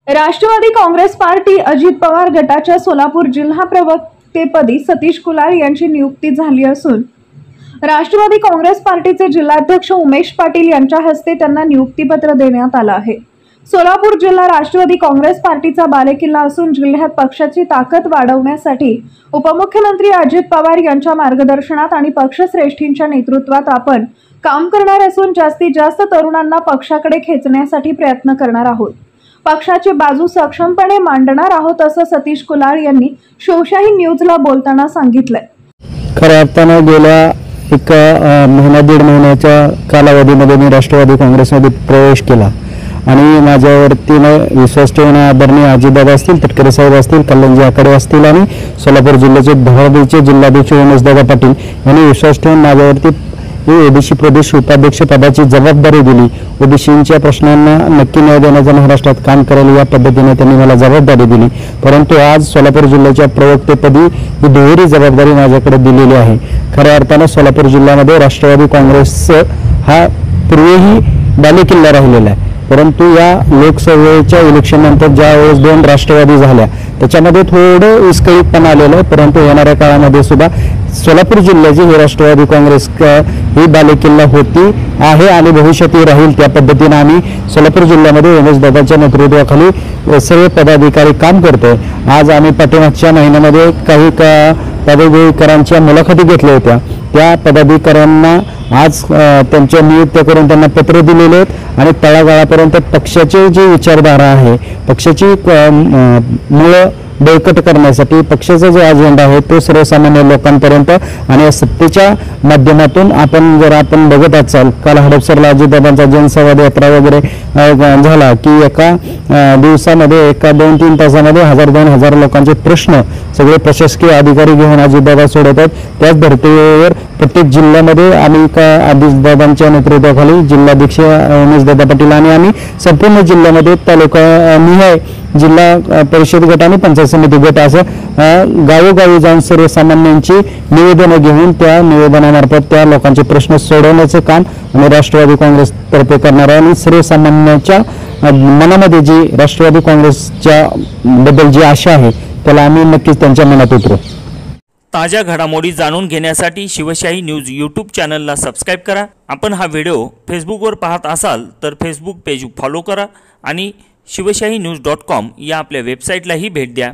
Rashtrawadi Congress party Ajit Pawar गटाच्या सोलापूर जिल्हा प्रवक्तेपदी सतीश कुलाळ यांची नियुक्ती झाली असून राष्ट्रवादी काँग्रेस पार्टीचे जिल्हाध्यक्ष उमेश पाटील यांच्या हस्ते त्यांना नियुक्तीपत्र देण्यात आलं आहे। सोलापूर जिल्हा राष्ट्रवादी काँग्रेस पार्टीचा बालेकिल्ला असून जिल्ह्यात पक्षाची ताकद वाढवण्यासाठी उपमुख्यमंत्री अजित पवार यांच्या मार्गदर्शनात आणि पक्षश्रेष्ठींच्या नेतृत्वात आपण काम करणार असून जास्तीत जास्त तरुणांना पक्षाकडे खेचण्यासाठी प्रयत्न करणार आहोत। पक्षाची बाजू सक्षमपणे मांडणार आहोत असं सतीश कुलाळ यांनी शिवशाही न्यूजला बोलताना सांगितलंय। खऱ्या अर्थाने गेल्या एक महिना दीड महिन्याच्या कालावधीमध्ये मी राष्ट्रवादी काँग्रेसमध्ये प्रवेश केला आणि माझ्यावरती विश्वास ठेवून आदरणीय अजितदादा असतील, तटकरे साहेब असतील, कल्याणजी आकडे असतील आणि सोलापूर जिल्ह्याचे धारावीचे जिल्हाध्यक्ष उमेशदादा पाटील यांनी विश्वास ठेवून माझ्यावरती ओबीसी प्रदेश उपाध्यक्ष पदाची जबाबदारी दिली। ओबीसींच्या प्रश्नांना नक्की न्याय देण्याचं महाराष्ट्रात काम करायला या पद्धतीने त्यांनी मला जबाबदारी दिली। परंतु आज सोलापूर जिल्ह्याच्या प्रवक्तेपदी ही दुहेरी जबाबदारी माझ्याकडे दिलेली आहे। खऱ्या अर्थाने सोलापूर जिल्ह्यामध्ये राष्ट्रवादी काँग्रेस हा पूर्वीही बालेकिल्ला राहिलेला आहे, परंतु या लोकसभेच्या इलेक्शन नंतर ज्या वेळेस दोन राष्ट्रवादी झाल्या त्याच्यामध्ये थोडं विस्कळीतपणा आलेलं आहे। परंतु येणाऱ्या काळामध्ये सुद्धा सोलापूर जिल्ह्याची ही राष्ट्रवादी काँग्रेस ही बालेकिल्ला होती आहे आणि भविष्यातही राहील। त्या पद्धतीने आम्ही सोलापूर जिल्ह्यामध्ये उमेशदादाच्या नेतृत्वाखाली सर्व पदाधिकारी काम करतोय। आज आम्ही पाठीमागच्या महिन्यामध्ये काही पदाधिकाऱ्यांच्या मुलाखती घेतल्या होत्या। त्या पदाधिकाऱ्यांना आज त्यांच्या नियुक्त्या करून त्यांना पत्र दिलेले आहेत आणि तळागाळापर्यंत पक्षाची जी विचारधारा आहे, पक्षाची मूळ बळकट करण्यासाठी पक्षाचा जो अजेंडा आहे तो सर्वसामान्य लोकांपर्यंत आणि या सत्तेच्या माध्यमातून आपण बघत असाल, काल हडपसरला अजितदादांचा जनसंवाद यात्रा वगैरे झाला की एका दिवसामध्ये एका 2-3 तासामध्ये 1000-2000 लोकांचे प्रश्न सगळे प्रशासकीय अधिकारी घेऊन अजितदादा सोडवतात। त्याच धर्तीवर प्रत्येक जिल्ह्यामध्ये आम्ही अजितदादांच्या नेतृत्वाखाली जिल्हाध्यक्ष उमेशदादा पाटील आणि आम्ही संपूर्ण जिल्ह्यामध्ये तालुकानिहाय जिल्हा परिषद गट आणि पंचायत समिती गट असं गावोगावी जाऊन सर्वसामान्यांची निवेदनं घेऊन त्या निवेदनामार्फत त्या लोकांचे प्रश्न सोडवण्याचं काम आम्ही राष्ट्रवादी काँग्रेस तर्फे करणार आहे आणि सर्वसामान्यांच्या मनामध्ये जी राष्ट्रवादी काँग्रेसच्या बद्दल जी आशा आहे त्याला आम्ही नक्कीच त्यांच्या मनात उतरू। ताज्या घडामोडी जाणून घेण्यासाठी शिवशाही न्यूज यूट्यूब चॅनलला सबस्क्राइब करा। आपण हा व्हिडिओ फेसबुकवर पाहत असाल तर फेसबुक पेज फॉलो करा आणि शिवशाही न्यूज.com या आपल्या वेबसाईटलाही भेट द्या।